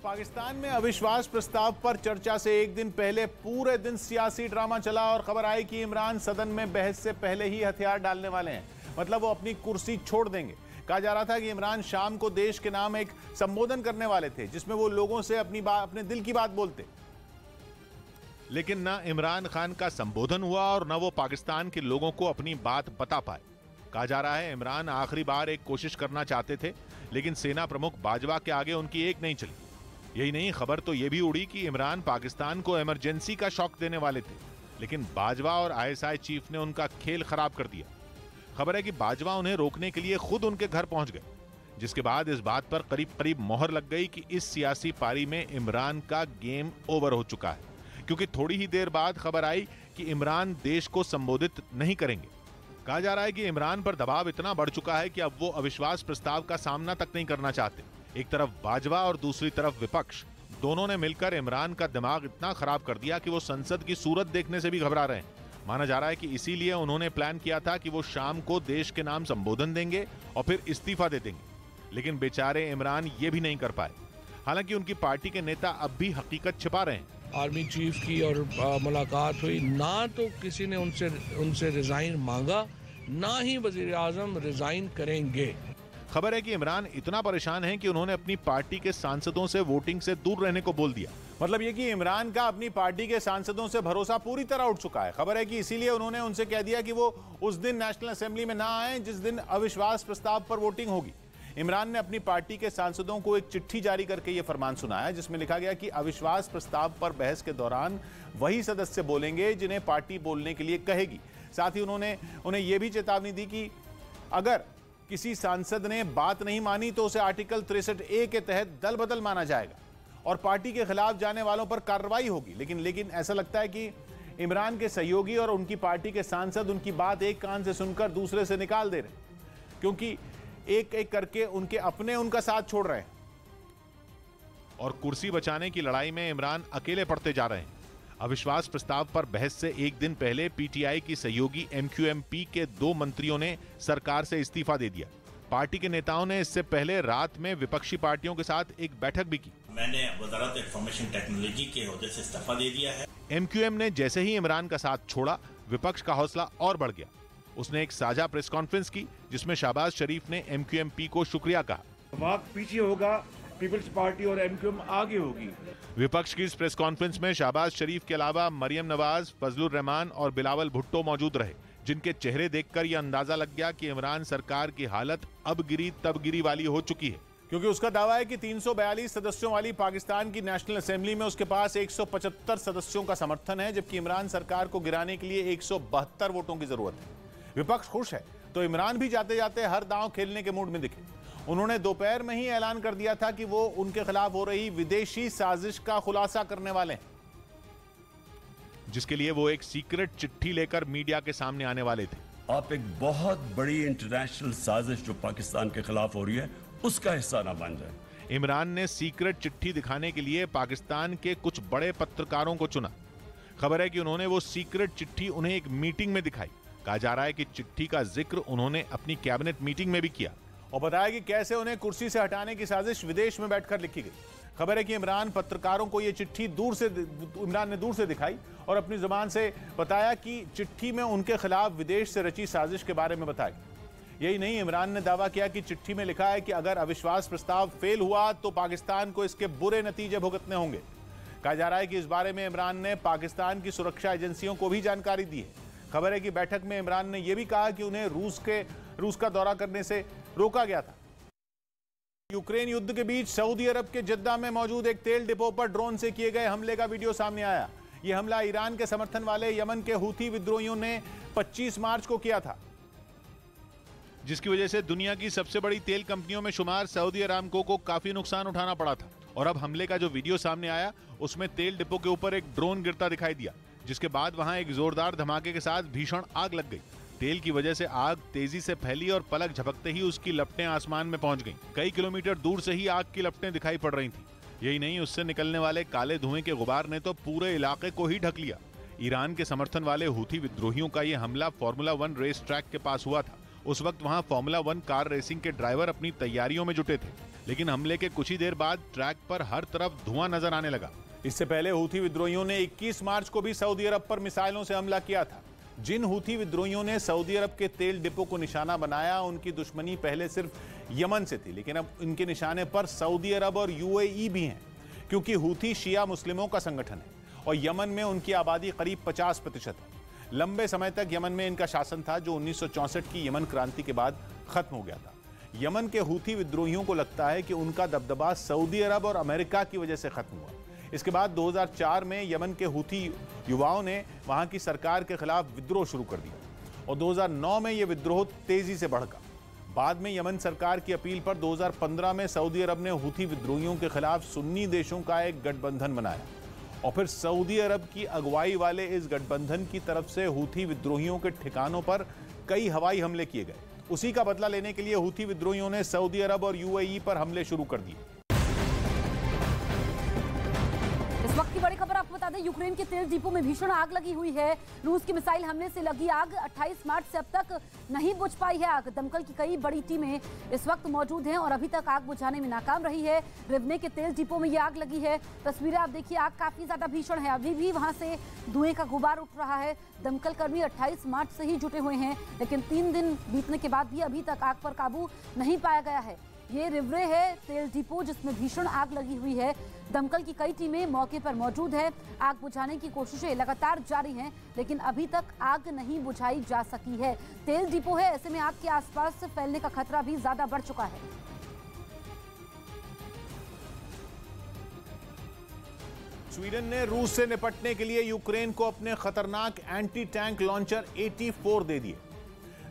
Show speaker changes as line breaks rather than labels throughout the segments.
पाकिस्तान में अविश्वास प्रस्ताव पर चर्चा से एक दिन पहले पूरे दिन सियासी ड्रामा चला और खबर आई कि इमरान सदन में बहस से पहले ही हथियार डालने वाले हैं। मतलब वो अपनी कुर्सी छोड़ देंगे। कहा जा रहा था कि इमरान शाम को देश के नाम एक संबोधन करने वाले थे जिसमें वो लोगों से अपने दिल की बात बोलते।
लेकिन ना इमरान खान का संबोधन हुआ और न वो पाकिस्तान के लोगों को अपनी बात बता पाए। कहा जा रहा है इमरान आखिरी बार एक कोशिश करना चाहते थे, लेकिन सेना प्रमुख बाजवा के आगे उनकी एक नहीं चली। यही नहीं, खबर तो यह भी उड़ी कि इमरान पाकिस्तान को इमरजेंसी का शॉक देने वाले थे, लेकिन बाजवा और आईएसआई चीफ ने उनका खेल खराब कर दिया। खबर है कि बाजवा उन्हें रोकने के लिए खुद उनके घर पहुंच गए, जिसके बाद इस बात पर करीब करीब मोहर लग गई कि इस सियासी पारी में इमरान का गेम ओवर हो चुका है, क्योंकि थोड़ी ही देर बाद खबर आई कि इमरान देश को संबोधित नहीं करेंगे। कहा जा रहा है कि इमरान पर दबाव इतना बढ़ चुका है कि अब वो अविश्वास प्रस्ताव का सामना तक नहीं करना चाहते। एक तरफ बाजवा और दूसरी तरफ विपक्ष, दोनों ने मिलकर इमरान का दिमाग इतना खराब कर दिया कि वो संसद की सूरत देखने से भी घबरा रहे हैं। माना जा रहा है कि इसीलिए उन्होंने प्लान किया था कि वो शाम को देश के नाम संबोधन देंगे और फिर इस्तीफा दे देंगे, लेकिन बेचारे इमरान ये भी नहीं कर पाए। हालांकि उनकी पार्टी के नेता अब भी हकीकत छिपा रहे हैं।
आर्मी चीफ की और मुलाकात हुई, ना तो किसी ने उनसे रिजाइन मांगा, ना ही वजीर आजम रिजाइन करेंगे।
खबर है कि इमरान इतना परेशान है कि उन्होंने अपनी पार्टी के सांसदों से वोटिंग से दूर रहने को बोल दिया।
मतलब ये कि इमरान का अपनी पार्टी के सांसदों से भरोसा पूरी तरह उठ चुका है। खबर है कि इसीलिए उन्होंने उनसे कह दिया कि वो उस दिन नेशनल असेंबली में ना आए जिस दिन अविश्वास प्रस्ताव पर वोटिंग होगी। इमरान ने अपनी पार्टी के सांसदों को एक चिट्ठी जारी करके यह फरमान सुनाया, जिसमें लिखा गया कि अविश्वास प्रस्ताव पर बहस के दौरान वही सदस्य बोलेंगे जिन्हें पार्टी बोलने के लिए कहेगी। साथ ही उन्होंने उन्हें यह भी चेतावनी दी कि अगर किसी सांसद ने बात नहीं मानी तो उसे आर्टिकल 63A के तहत दल बदल माना जाएगा और पार्टी के खिलाफ जाने वालों पर कार्रवाई होगी। लेकिन ऐसा लगता है कि इमरान के सहयोगी और उनकी पार्टी के सांसद उनकी बात एक कान से सुनकर दूसरे से निकाल दे रहे हैं, क्योंकि एक एक करके उनके अपने उनका साथ छोड़ रहे हैं
और कुर्सी बचाने की लड़ाई में इमरान अकेले पड़ते जा रहे हैं। अविश्वास प्रस्ताव पर बहस से एक दिन पहले पीटीआई की सहयोगी एमक्यूएमपी के 2 मंत्रियों ने सरकार से इस्तीफा दे दिया। पार्टी के नेताओं ने इससे पहले रात में विपक्षी पार्टियों के साथ एक बैठक भी की।
मैंने वजारत इंफॉर्मेशन टेक्नोलॉजी के ओहदे से इस्तीफा दे दिया है।
एमक्यूएम ने जैसे ही इमरान का साथ छोड़ा, विपक्ष का हौसला और बढ़ गया। उसने एक साझा प्रेस कॉन्फ्रेंस की जिसमें शहबाज शरीफ ने एमक्यूएमपी को शुक्रिया कहा।
वक्त पीछे होगा, पीपल्स पार्टी और एमक्यूएम आगे होगी।
विपक्ष की इस प्रेस कॉन्फ्रेंस में शहबाज शरीफ के अलावा मरियम नवाज, फजलुर रहमान और बिलावल भुट्टो मौजूद रहे, जिनके चेहरे देखकर यह अंदाजा लग गया कि इमरान सरकार की हालत अब गिरी तब गिरी वाली हो चुकी है,
क्योंकि उसका दावा है कि 342 सदस्यों वाली पाकिस्तान की नेशनल असेंबली में उसके पास 175 सदस्यों का समर्थन है, जबकि इमरान सरकार को गिराने के लिए 172 वोटों की जरूरत है। विपक्ष खुश है तो इमरान भी जाते जाते हर दांव खेलने के मूड में दिखे। उन्होंने दोपहर में ही ऐलान कर दिया था कि वो उनके खिलाफ हो रही विदेशी साजिश का खुलासा करने वाले हैं,
जिसके लिए वो एक सीक्रेट चिट्ठी लेकर मीडिया के सामने आने वाले थे।
आप एक बहुत बड़ी इंटरनेशनल साजिश जो पाकिस्तान के खिलाफ हो रही है उसका हिस्सा ना बन जाए।
इमरान ने सीक्रेट चिट्ठी दिखाने के लिए पाकिस्तान के कुछ बड़े पत्रकारों को चुना। खबर है कि उन्होंने वो सीक्रेट चिट्ठी उन्हें एक मीटिंग में दिखाई। कहा जा रहा है कि चिट्ठी का जिक्र उन्होंने अपनी कैबिनेट मीटिंग में भी किया
और बताया कि कैसे उन्हें कुर्सी से हटाने की साजिश विदेश में बैठकर लिखी गई। खबर है कि इमरान पत्रकारों को यह चिट्ठी इमरान ने दूर से दिखाई और अपनी जुबान से बताया कि चिट्ठी में उनके खिलाफ विदेश से रची साजिश के बारे में बताया। यही नहीं, इमरान ने दावा किया कि चिट्ठी में लिखा है कि अगर अविश्वास प्रस्ताव फेल हुआ तो पाकिस्तान को इसके बुरे नतीजे भुगतने होंगे। कहा जा रहा है कि इस बारे में इमरान ने पाकिस्तान की सुरक्षा एजेंसियों को भी जानकारी दी है। खबर है कि बैठक में इमरान ने यह भी कहा कि उन्हें रूस का दौरा करने से रोका गया था। यूक्रेन युद्ध के बीच सऊदी अरब के जद्दा में मौजूद एक तेल डिपो पर ड्रोन से किए गए हमले का वीडियो सामने आया। यह हमला ईरान के समर्थन वाले यमन के हूथी विद्रोहियों ने 25 मार्च को किया था,
जिसकी वजह से दुनिया की सबसे बड़ी तेल कंपनियों में शुमार सऊदी अरामको को काफी नुकसान उठाना पड़ा था। और अब हमले का जो वीडियो सामने आया उसमें तेल डिपो के ऊपर एक ड्रोन गिरता दिखाई दिया, जिसके बाद वहां एक जोरदार धमाके के साथ भीषण आग लग गई। तेल की वजह से आग तेजी से फैली और पलक झपकते ही उसकी लपटें आसमान में पहुंच गईं। कई किलोमीटर दूर से ही आग की लपटें दिखाई पड़ रही थीं। यही नहीं, उससे निकलने वाले काले धुएं के गुबार ने तो पूरे इलाके को ही ढक लिया। ईरान के समर्थन वाले हूथी विद्रोहियों का यह हमला फॉर्मूला 1 रेस ट्रैक के पास हुआ था। उस वक्त वहां फॉर्मूला 1 कार रेसिंग के ड्राइवर अपनी तैयारियों में जुटे थे, लेकिन हमले के कुछ ही देर बाद ट्रैक पर हर तरफ धुआं नजर आने लगा।
इससे पहले हूथी विद्रोहियों ने 21 मार्च को भी सऊदी अरब पर मिसाइलों से हमला किया था। जिन हूथी विद्रोहियों ने सऊदी अरब के तेल डिपो को निशाना बनाया, उनकी दुश्मनी पहले सिर्फ यमन से थी, लेकिन अब इनके निशाने पर सऊदी अरब और यूएई भी हैं, क्योंकि हूथी शिया मुस्लिमों का संगठन है और यमन में उनकी आबादी करीब 50% है। लंबे समय तक यमन में इनका शासन था, जो 1964 की यमन क्रांति के बाद खत्म हो गया था। यमन के हूथी विद्रोहियों को लगता है कि उनका दबदबा सऊदी अरब और अमेरिका की वजह से खत्म हुआ। इसके बाद 2004 में यमन के हूथी युवाओं ने वहां की सरकार के खिलाफ विद्रोह शुरू कर दिया और 2009 में यह विद्रोह तेजी से बढ़ गया। बाद में यमन सरकार की अपील पर 2015 में सऊदी अरब ने हूथी विद्रोहियों के खिलाफ सुन्नी देशों का एक गठबंधन बनाया और फिर सऊदी अरब की अगुवाई वाले इस गठबंधन की तरफ से हूथी विद्रोहियों के ठिकानों पर कई हवाई हमले किए गए। उसी का बदला लेने के लिए हूथी विद्रोहियों ने सऊदी अरब और यूएई पर हमले शुरू कर दिए।
इस वक्त की बड़ी खबर आपको बता दें, यूक्रेन के तेल डिपो में भीषण आग लगी हुई है। रूस की मिसाइल हमले से लगी आग 28 मार्च से अब तक नहीं बुझ पाई है आग। दमकल की कई बड़ी टीमें इस वक्त मौजूद हैं और अभी तक आग बुझाने में नाकाम रही है। रिवने के तेल डिपो में ये आग लगी है। तस्वीरें आप देखिए, आग काफी ज्यादा भीषण है। अभी भी वहां से धुएं का गुबार उठ रहा है। दमकल कर्मी 28 मार्च से ही जुटे हुए हैं, लेकिन 3 दिन बीतने के बाद भी अभी तक आग पर काबू नहीं पाया गया है। ये रिवरे है तेल डिपो जिसमें भीषण आग लगी हुई है। दमकल की कई टीमें मौके पर मौजूद है। आग बुझाने की कोशिशें लगातार जारी हैं, लेकिन अभी तक आग नहीं बुझाई जा सकी है। तेल डिपो है, ऐसे में आग के आसपास फैलने का खतरा भी ज्यादा बढ़ चुका है।
स्वीडन ने रूस से निपटने के लिए यूक्रेन को अपने खतरनाक एंटी टैंक लॉन्चर 84 दे दिए।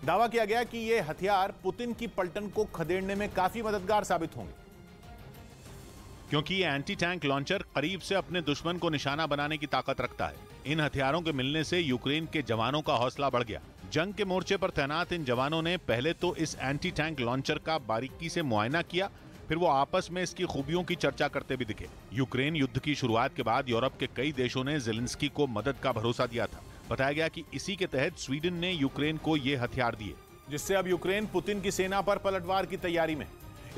दावा किया गया कि ये हथियार पुतिन की पलटन को खदेड़ने में काफी मददगार साबित होंगे,
क्योंकि ये एंटी टैंक लॉन्चर करीब से अपने दुश्मन को निशाना बनाने की ताकत रखता है। इन हथियारों के मिलने से यूक्रेन के जवानों का हौसला बढ़ गया। जंग के मोर्चे पर तैनात इन जवानों ने पहले तो इस एंटी टैंक लॉन्चर का बारीकी से मुआयना किया, फिर वो आपस में इसकी खूबियों की चर्चा करते भी दिखे। यूक्रेन युद्ध की शुरुआत के बाद यूरोप के कई देशों ने ज़ेलेंस्की को मदद का भरोसा दिया था। बताया गया कि इसी के तहत स्वीडन ने यूक्रेन को ये हथियार दिए,
जिससे अब यूक्रेन पुतिन की सेना पर पलटवार की तैयारी में।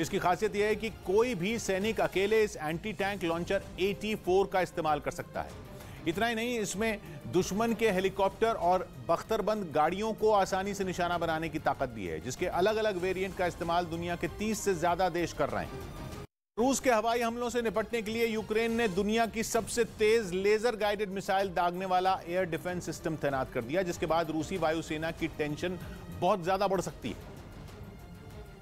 इसकी खासियत यह है कि कोई भी सैनिक अकेले इस एंटी टैंक लॉन्चर 84 का इस्तेमाल कर सकता है। इतना ही नहीं, इसमें दुश्मन के हेलीकॉप्टर और बख्तरबंद गाड़ियों को आसानी से निशाना बनाने की ताकत भी है, जिसके अलग अलग वेरिएंट का इस्तेमाल दुनिया के 30 से ज्यादा देश कर रहे हैं। रूस के हवाई हमलों से निपटने के लिए यूक्रेन ने दुनिया की सबसे तेज लेजर गाइडेड मिसाइल दागने वाला एयर डिफेंस सिस्टम तैनात कर दिया, जिसके बाद रूसी वायुसेना की टेंशन बहुत ज्यादा बढ़ सकती है,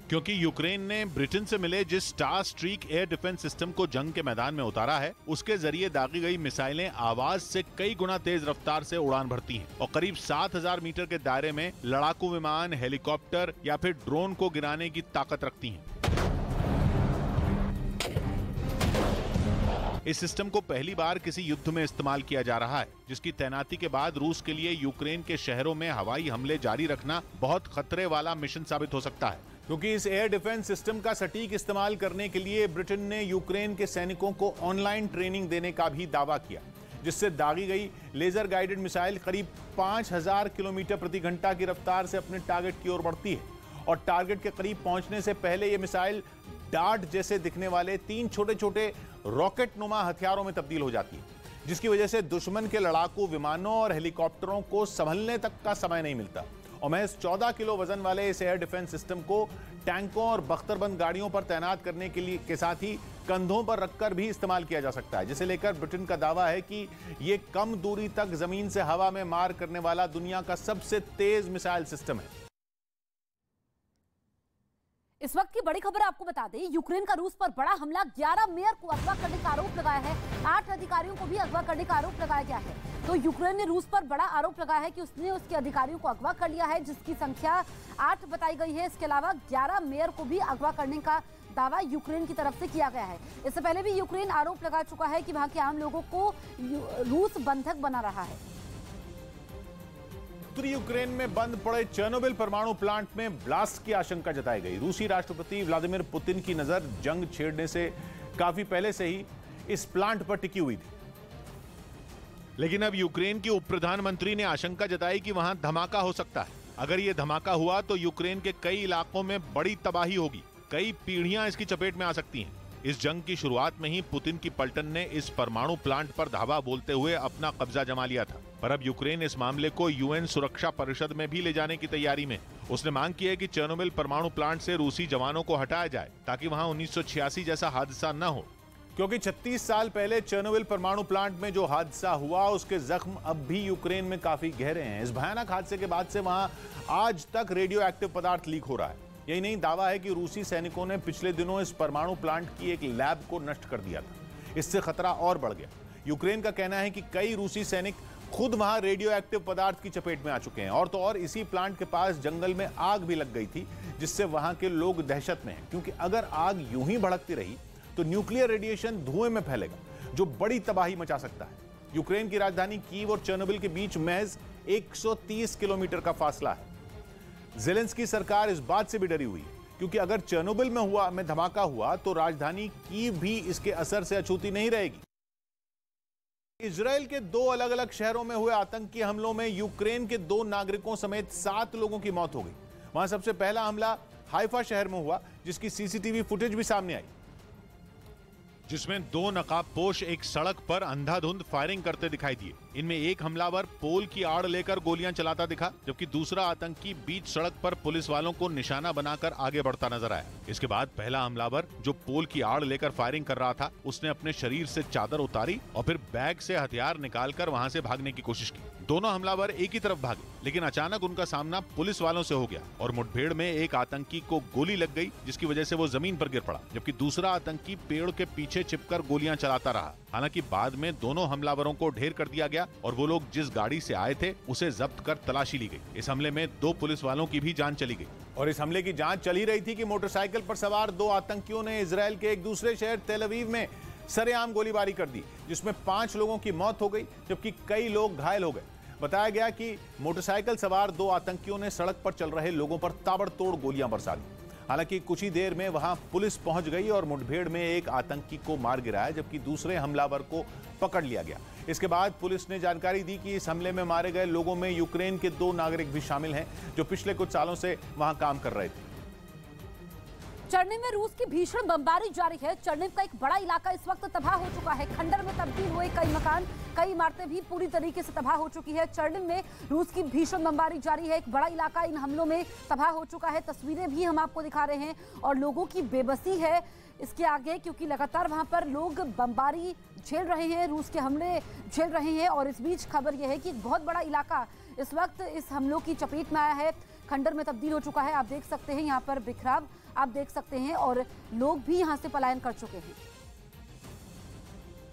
क्योंकि यूक्रेन ने ब्रिटेन से मिले जिस star streak air defence system को जंग के मैदान में उतारा है, उसके जरिए दागी गई मिसाइलें आवाज से कई गुना तेज रफ्तार से उड़ान भरती हैं और करीब 7000 मीटर के दायरे में लड़ाकू विमान, हेलीकॉप्टर या फिर ड्रोन को गिराने की ताकत रखती हैं। इस सिस्टम को पहली बार किसी युद्ध में इस्तेमाल किया जा रहा है, जिसकी तैनाती के बाद रूस के लिए यूक्रेन के शहरों में हवाई हमले जारी रखना बहुत खतरे वाला मिशन साबित हो सकता है।
क्योंकि इस एयर डिफेंस सिस्टम का सटीक इस्तेमाल करने के लिए ब्रिटेन ने यूक्रेन के सैनिकों को ऑनलाइन ट्रेनिंग देने का भी दावा किया, जिससे दागी गई लेजर गाइडेड मिसाइल करीब 5000 किलोमीटर प्रति घंटा की रफ्तार से अपने टारगेट की ओर बढ़ती है और टारगेट के करीब पहुंचने से पहले यह मिसाइल डार्ट जैसे दिखने वाले 3 छोटे छोटे रॉकेट नुमा हथियारों में तब्दील हो जाती है, जिसकी वजह से दुश्मन के लड़ाकू विमानों और हेलीकॉप्टरों को संभलने तक का समय नहीं मिलता। और महज 14 किलो वजन वाले इस एयर डिफेंस सिस्टम को टैंकों और बख्तरबंद गाड़ियों पर तैनात करने के साथ ही कंधों पर रखकर भी इस्तेमाल किया जा सकता है, जिसे लेकर ब्रिटेन का दावा है कि ये कम दूरी तक जमीन से हवा में मार करने वाला दुनिया का सबसे तेज मिसाइल सिस्टम है।
इस वक्त की बड़ी खबर आपको बता दें, यूक्रेन का रूस पर बड़ा हमला। 11 मेयर को अगवा करने का आरोप लगाया है। 8 अधिकारियों को भी अगवा करने का आरोप लगाया गया है। तो यूक्रेन ने रूस पर बड़ा आरोप लगाया है कि उसने उसके अधिकारियों को अगवा कर लिया है, जिसकी संख्या 8 बताई गई है। इसके अलावा 11 मेयर को भी अगवा करने का दावा यूक्रेन की तरफ से किया गया है। इससे पहले भी यूक्रेन आरोप लगा चुका है कि वहां के आम लोगों को रूस बंधक बना रहा है।
उत्तरी यूक्रेन में बंद पड़े चेर्नोबिल परमाणु प्लांट में ब्लास्ट की आशंका जताई गई। रूसी राष्ट्रपति व्लादिमीर पुतिन की नजर जंग छेड़ने से काफी पहले से ही इस प्लांट पर टिकी हुई थी,
लेकिन अब यूक्रेन के उप प्रधानमंत्री ने आशंका जताई कि वहां धमाका हो सकता है। अगर यह धमाका हुआ तो यूक्रेन के कई इलाकों में बड़ी तबाही होगी। कई पीढ़ियां इसकी चपेट में आ सकती हैं। इस जंग की शुरुआत में ही पुतिन की पलटन ने इस परमाणु प्लांट पर धावा बोलते हुए अपना कब्जा जमा लिया था, पर अब यूक्रेन इस मामले को यूएन सुरक्षा परिषद में भी ले जाने की तैयारी में। उसने मांग की है कि चेर्नोबिल परमाणु प्लांट से रूसी जवानों को हटाया जाए ताकि वहां 1986 जैसा हादसा न हो,
क्योंकि 36 साल पहले चेर्नोबिल परमाणु प्लांट में जो हादसा हुआ उसके जख्म अब भी यूक्रेन में काफी गहरे हैं। इस भयानक हादसे के बाद से वहां आज तक रेडियो एक्टिव पदार्थ लीक हो रहा है। यही नहीं, दावा है कि रूसी सैनिकों ने पिछले दिनों इस परमाणु प्लांट की एक लैब को नष्ट कर दिया था। इससे खतरा और बढ़ गया। यूक्रेन का कहना है कि कई रूसी सैनिक खुद वहां रेडियो एक्टिव पदार्थ की चपेट में आ चुके हैं। और तो और इसी प्लांट के पास जंगल में आग भी लग गई थी, जिससे वहां के लोग दहशत में हैं, क्योंकि अगर आग यूं ही भड़कती रही तो न्यूक्लियर रेडिएशन धुएं में फैलेगा, जो बड़ी तबाही मचा सकता है। यूक्रेन की राजधानी कीव और चेर्नोबिल के बीच महज 130 किलोमीटर का फासला है। ज़ेलेंस्की सरकार इस बात से भी डरी हुई है, क्योंकि अगर चेर्नोबिल में धमाका हुआ तो राजधानी कीव भी इसके असर से अछूती नहीं रहेगी। इजराइल के 2 अलग अलग शहरों में हुए आतंकी हमलों में यूक्रेन के 2 नागरिकों समेत 7 लोगों की मौत हो गई। वहां सबसे पहला हमला हाइफा शहर में हुआ, जिसकी सीसीटीवी फुटेज भी सामने आई,
जिसमें 2 नकाबपोश एक सड़क पर अंधाधुंध फायरिंग करते दिखाई दिए। इनमें एक हमलावर पोल की आड़ लेकर गोलियां चलाता दिखा, जबकि दूसरा आतंकी बीच सड़क पर पुलिस वालों को निशाना बनाकर आगे बढ़ता नजर आया। इसके बाद पहला हमलावर, जो पोल की आड़ लेकर फायरिंग कर रहा था, उसने अपने शरीर से चादर उतारी और फिर बैग से हथियार निकालकर वहां से भागने की कोशिश की। दोनों हमलावर एक ही तरफ भागे, लेकिन अचानक उनका सामना पुलिस वालों से हो गया और मुठभेड़ में एक आतंकी को गोली लग गई, जिसकी वजह से वो जमीन पर गिर पड़ा, जबकि दूसरा आतंकी पेड़ के पीछे छिपकर गोलियां चलाता रहा। हालांकि बाद में दोनों हमलावरों को ढेर कर दिया गया और वो लोग जिस गाड़ी से आए थे उसे जब्त कर तलाशी ली गई। इस हमले में 2 पुलिस वालों की भी जान चली गई।
और इस हमले की जांच चल ही रही थी कि मोटरसाइकिल पर सवार 2 आतंकियों ने इजराइल के एक दूसरे शहर तेल अवीव में सरेआम गोलीबारी कर दी, जिसमें 5 लोगों की मौत हो गई, जबकि कई लोग घायल हो गए। बताया गया कि मोटरसाइकिल सवार 2 आतंकियों ने सड़क पर चल रहे लोगों पर ताबड़तोड़ गोलियां बरसा दी। हालांकि कुछ ही देर में वहां पुलिस पहुंच गई और मुठभेड़ में एक आतंकी को मार गिराया, जबकि दूसरे हमलावर को पकड़ लिया गया। इसके बाद पुलिस ने जानकारी दी कि इस हमले में मारे गए लोगों में यूक्रेन के 2 नागरिक भी शामिल हैं, जो पिछले कुछ सालों से वहां काम कर रहे थे।
चर्निव में रूस की भीषण बमबारी जारी है। चर्निव का एक बड़ा इलाका इस वक्त तबाह हो चुका है। खंडर में तब्दील हुए कई मकान, कई इमारतें भी पूरी तरीके से तबाह हो चुकी है। चर्निव में रूस की भीषण बमबारी जारी है। एक बड़ा इलाका इन हमलों में तबाह हो चुका है। तस्वीरें भी हम आपको दिखा रहे हैं और लोगों की बेबसी है इसके आगे, क्योंकि लगातार वहां पर लोग बमबारी झेल रहे हैं, रूस के हमले झेल रहे हैं। और इस बीच खबर यह है कि एक बहुत बड़ा इलाका इस वक्त इस हमलों की चपेट में आया है, खंडर में तब्दील हो चुका है। आप देख सकते हैं यहाँ पर बिखराव आप देख सकते हैं और लोग भी यहाँ से पलायन कर चुके हैं।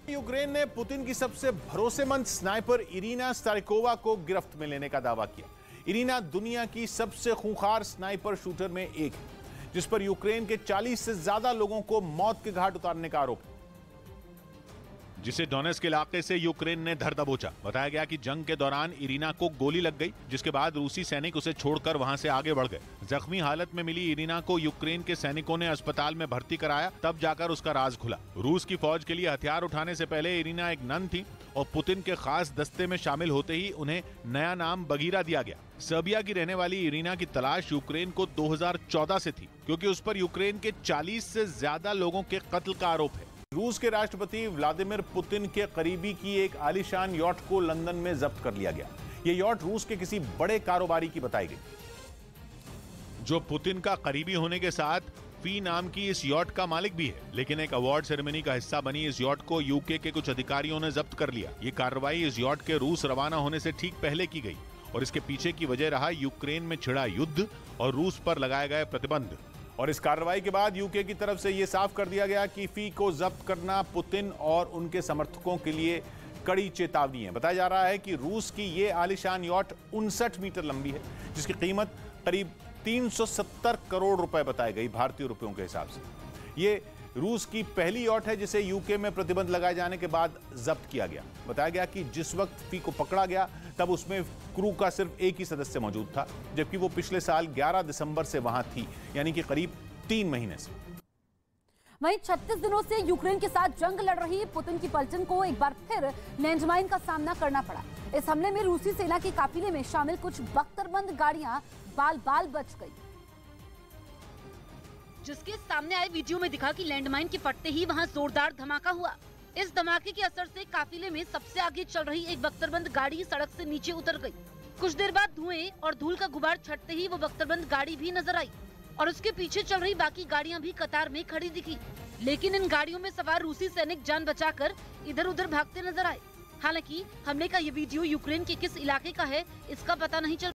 यूक्रेन ने पुतिन की सबसे भरोसेमंद स्नाइपर इरिना स्टारिकोवा को गिरफ्त में लेने का दावा किया। इरिना दुनिया की सबसे खूंखार स्नाइपर शूटर में एक है, जिस पर यूक्रेन के 40 से ज्यादा लोगों को मौत के घाट उतारने का आरोप है,
जिसे डोनेट्स्क इलाके से यूक्रेन ने धर दबोचा। बताया गया कि जंग के दौरान इरिना को गोली लग गई, जिसके बाद रूसी सैनिक उसे छोड़कर वहां से आगे बढ़ गए। जख्मी हालत में मिली इरिना को यूक्रेन के सैनिकों ने अस्पताल में भर्ती कराया, तब जाकर उसका राज खुला। रूस की फौज के लिए हथियार उठाने से पहले इरिना एक नन थी और पुतिन के खास दस्ते में शामिल होते ही उन्हें नया नाम बगीरा दिया गया। सर्बिया की रहने वाली इरिना की तलाश यूक्रेन को 2014 से थी, क्योंकि उस पर यूक्रेन के 40 से ज्यादा लोगों के कत्ल का आरोप है।
रूस के राष्ट्रपति व्लादिमीर पुतिन के करीबी की एक आलीशान यॉट को लंदन में जब्त कर लिया गया। यह यॉट रूस के किसी बड़े कारोबारी की बताई गई,
जो पुतिन का करीबी होने के साथ फी नाम की इस यॉट का मालिक भी है। लेकिन एक अवार्ड सेरेमनी का हिस्सा बनी इस यॉट को यूके के कुछ अधिकारियों ने जब्त कर लिया। ये कार्रवाई इस यॉट के रूस रवाना होने से ठीक पहले की गई और इसके पीछे की वजह रहा यूक्रेन में छिड़ा युद्ध और रूस पर लगाए गए प्रतिबंध।
और इस कार्रवाई के बाद यूके की तरफ से यह साफ कर दिया गया कि फी को जब्त करना पुतिन और उनके समर्थकों के लिए कड़ी चेतावनी है। बताया जा रहा है कि रूस की ये आलीशान यॉट 59 मीटर लंबी है, जिसकी कीमत करीब 370 करोड़ रुपए बताई गई भारतीय रुपयों के हिसाब से। ये रूस की पहली यॉट है जिसे यूके में प्रतिबंध लगाए जाने के बाद जब्त किया गया। बताया गया कि जिस वक्त फी को पकड़ा गया तब उसमें क्रू का सिर्फ एक ही सदस्य मौजूद था, जबकि वो पिछले साल 11 दिसंबर से वहां थी, यानी कि करीब 3 महीने से।
वहीं 36 दिनों से यूक्रेन के साथ जंग लड़ रही पुतिन की पलटन को एक बार फिर लैंडमाइन का सामना करना पड़ा। इस हमले में रूसी सेना के काफिले में शामिल कुछ बख्तरबंद गाड़ियां बाल बाल बच गई। जिसके सामने आए वीडियो में दिखा कि लैंडमाइन के फटते ही वहां जोरदार धमाका हुआ। इस धमाके के असर से काफिले में सबसे आगे चल रही एक बख्तरबंद गाड़ी सड़क से नीचे उतर गई। कुछ देर बाद धुएं और धूल का गुबार छटते ही वो बख्तरबंद गाड़ी भी नजर आई और उसके पीछे चल रही बाकी गाड़ियां भी कतार में खड़ी दिखी। लेकिन इन गाड़ियों में सवार रूसी सैनिक जान बचाकर इधर उधर भागते नजर आए। हालांकि हमले का ये वीडियो यूक्रेन के किस इलाके का है इसका पता नहीं चल